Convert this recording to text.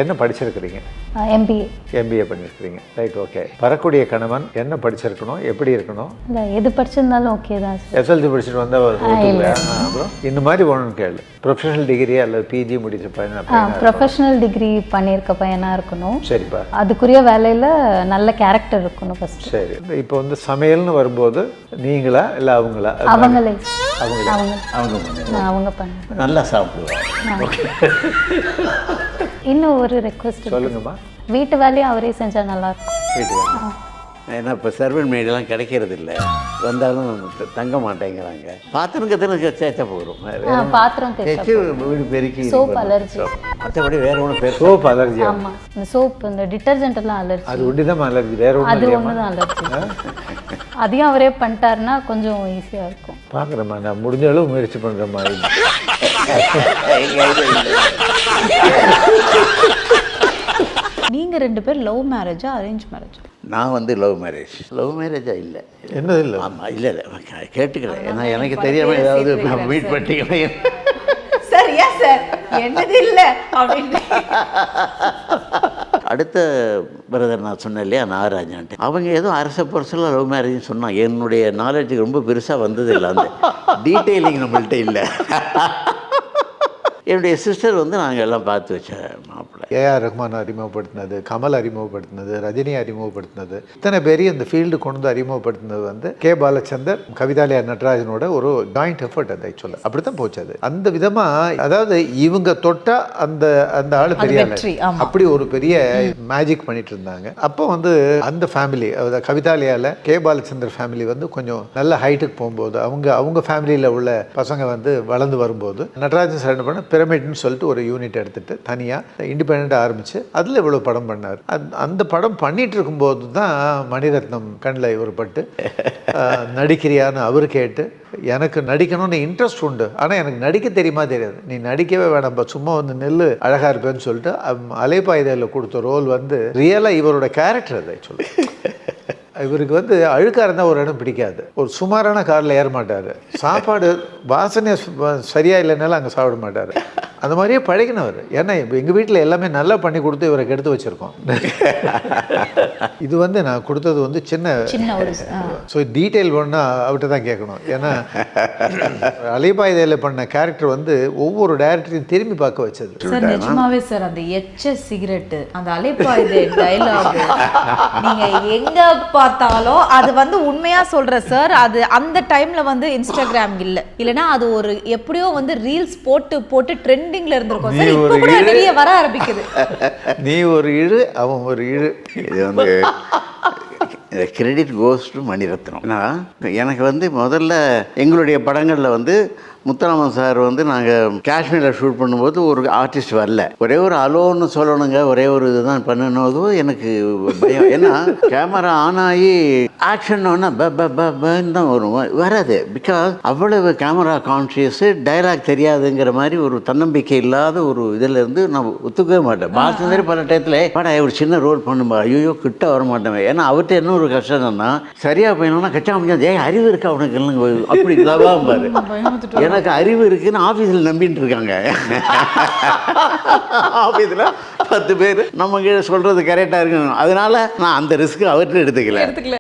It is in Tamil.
என்ன படிச்சிருக்கிறீங்க? MBA. MBA பண்ணியிருக்கிறீங்க. Right, okay. வரக்கூடிய கணவன் என்ன படிச்சிருக்கணும், எப்படி இருக்கணும்? இல்லை எது படிச்சிருந்தாலும் ஓகே தான் சார். SLC படிச்சுட்டு வந்தால் அப்புறம் இந்த மாதிரி ஒன்றும் கேளு. ப்ரொஃபஷனல் டிகிரி அல்லது PG முடிச்ச பையன்? ப்ரொஃபஷனல் டிகிரி பண்ணியிருக்க பையனாக இருக்கணும். சரிப்பா. அதுக்குரிய வேலையில் நல்ல கேரக்டர் இருக்கணும் ஃபர்ஸ்ட். சரி, இப்போ வந்து சமையல்னு வரும்போது நீங்களா இல்லை அவங்களா? அவங்களே அவங்க பண்ண நல்லா சாப்பிடுவாங்க. இன்னும் ஒரு ரெக்வஸ்ட் சொல்லுங்கம்மா. வீட்டு வேலையும் அவரே செஞ்சால் நல்லாயிருக்கும். வீட்டு வேலை. ஏன்னா இப்போ சர்வன் மேடெல்லாம் கிடைக்கிறது இல்லை, வந்தாலும் தங்க மாட்டேங்கிறாங்க. பாத்திரம் கத்திர சேர்த்தா போகிறோம், பாத்திரம் தேய்ச்சி வீடு பெருக்கி. சோப் அலர்ஜி, மற்றபடி வேற ஒன்றும் பேர். Soap allergy? ஆமாம், இந்த சோப் இந்த டிட்டர்ஜென்ட் எல்லாம் அலர்ஜி. அது ஒன்று தான் அலர்ஜி, வேற ஒன்று? அது ஒன்று தான் அலர்ஜி. அதையும் அவரே பண்ணிட்டாருன்னா கொஞ்சம் ஈஸியாக இருக்கும். பார்க்குறேம்மா, நான் முடிஞ்ச அளவு முயற்சி பண்ணுற மாதிரி. நீங்கள் 2 பேர் லவ் மேரேஜா அரேஞ்ச் மேரேஜா? நான் வந்து லவ் மேரேஜா இல்லை. என்னது இல்லை? ஆமாம், இல்லை கேட்டுக்கிறேன். ஏன்னா எனக்கு தெரியாமல் ஏதாவது மீட் பண்ணிக்கிறேன். சார் ஏன் சார் என்னது இல்லை அப்படின்னு. அடுத்த பிரதர் நான் சொன்னேன் இல்லையா, நாகராஜான்ட்டு, அவங்க ஏதோ அரச பரசலாக லவ் மேரேஜ்னு சொன்னாங்க. என்னுடைய நாலேஜுக்கு ரொம்ப பெருசாக வந்தது இல்லை, அந்த டீட்டெயிலிங் நம்மள்கிட்ட இல்லை. என்னுடைய சிஸ்டர் வந்து நாங்கள் எல்லாம் பார்த்து வச்ச மாப்பிள்ளை. AR ரஹ்மான் அறிமுகப்படுத்தினது, கமல் அறிமுகப்படுத்தினது, ரஜினி அறிமுகப்படுத்தினது, இத்தனை பேரையும் இந்த ஃபீல்டு கொண்டு வந்து அறிமுகப்படுத்தினது வந்து K. பாலச்சந்தர், கவிதாலயா நடராஜனோட ஒரு ஜாயிண்ட் எஃபர்ட். அது ஆக்சுவலாக அப்படி தான் போச்சு. அது அந்த விதமாக, அதாவது இவங்க தொட்டா அந்த அந்த ஆள் பெரிய அப்படி ஒரு பெரிய மேஜிக் பண்ணிட்டு இருந்தாங்க. அப்போ வந்து அந்த ஃபேமிலி, அதாவது கவிதாலயாவில் K. பாலச்சந்தர் ஃபேமிலி வந்து கொஞ்சம் நல்ல ஹைட்டுக்கு போகும்போது, அவங்க ஃபேமிலியில் உள்ள பசங்க வந்து வளர்ந்து வரும்போது, நடராஜன் சார் என்ன பண்ண பிரமிட்னு சொல்லிட்டு ஒரு யூனிட் எடுத்துட்டு தனியாக இண்டிபெண்டாக ஆரம்பித்து அதில் இவ்வளோ படம் பண்ணார். அந்த படம் பண்ணிட்டு இருக்கும்போது தான் மணிரத்னம் கண்ணில் இவர் பட்டு நடிக்கிறியான்னு அவர் கேட்டு, எனக்கு நடிக்கணும்னு இன்ட்ரெஸ்ட் உண்டு, ஆனால் எனக்கு நடிக்க தெரியுமா தெரியாது, நீ நடிக்கவே வேணாம், சும்மா வந்து நெல் அழகாக இருப்பேன்னு சொல்லிட்டு அலைப்பாயுதையில் கொடுத்த ரோல் வந்து ரியலாக இவரோட கேரக்டர் அதை சொல்லு. இவருக்கு வந்து அழுக்காக இருந்தால் ஒரு இடம் பிடிக்காது, ஒரு சுமாரான காரில் ஏற மாட்டார், சாப்பாடு வாசனை சரியாக இல்லைனாலும் அங்கே சாப்பிட மாட்டார். அந்த மாதிரியே பழகினவர். ஏன்னா இப்போ எங்கள் வீட்டில் எல்லாமே நல்லா பண்ணி கொடுத்து இவரை கெடுத்து வச்சுருக்கோம். இது வந்து நான் கொடுத்தது வந்து சின்ன ஸோ டீட்டெயில் வேணுன்னா அவர்கிட்ட தான் கேட்கணும். ஏன்னா அலைபாயுதையில் பண்ண கேரக்டர் வந்து ஒவ்வொரு டைரக்டரையும் திரும்பி பார்க்க வச்சது. சார் நிஜமாவே சார் அந்த சிகரெட்டு, அந்த அலைபாயுதை டைலாக் நீங்க எங்க பார்த்தாலும் அது வந்து உண்மையா சொல்ற சார். அது அந்த டைம்ல வந்து இன்ஸ்டாகிராம் இல்லைன்னா அது ஒரு எப்படியோ வந்து ரீல்ஸ் போட்டு ட்ரெண்டிங்ல இருந்திருக்கும் சார். இப்போ கூட நிறைய வர ஆரம்பிக்குது. நீ ஒரு இழு, அவன் ஒரு இழு. இது வந்து கிரெடிட் கோஸ் டு மணிரத்னம். எனக்கு வந்து முதல்ல எங்களுடைய படங்களில் வந்து முத்துராமன் சார் வந்து நாங்கள் காஷ்மீரில் ஷூட் பண்ணும்போது ஒரு ஆர்டிஸ்ட் வரல, ஒரே ஒரு அலோன்னு சொல்லணுங்க, ஒரே ஒரு இதுதான் பண்ணணும்போது எனக்கு பயம். ஏன்னா கேமரா ஆன் ஆகி ஆக்ஷன் தான் வரும், வராது. பிகாஸ் அவ்வளவு கேமரா கான்ஷியஸு, டைலாக் தெரியாதுங்கிற மாதிரி ஒரு தன்னம்பிக்கை இல்லாத ஒரு இதில் இருந்து நான் ஒத்துக்கவே மாட்டேன். பாலச்சந்தர் பல டயத்தில் படா ஒரு சின்ன ரோல் பண்ணும்பா, ஐயோ கிட்ட வர மாட்டேன். ஏன்னா அவர்கிட்ட என்ன ஒரு கஷ்டம் என்னன்னா, சரியாக போயினோன்னா கச்சா முடியாது, அறிவு இருக்கா அவனுக்கு இல்லைங்க, அப்படி இல்லாமல் பாரு. எனக்கு அறிவு இருக்குன்னு ஆஃபீஸில் நம்பிட்டு இருக்காங்க. ஆஃபீஸில் 10 பேர் நம்ம கீழே சொல்கிறது கரெக்டாக இருக்கணும். அதனால நான் அந்த ரிஸ்க்கு அவர்கிட்ட எடுத்துக்கல.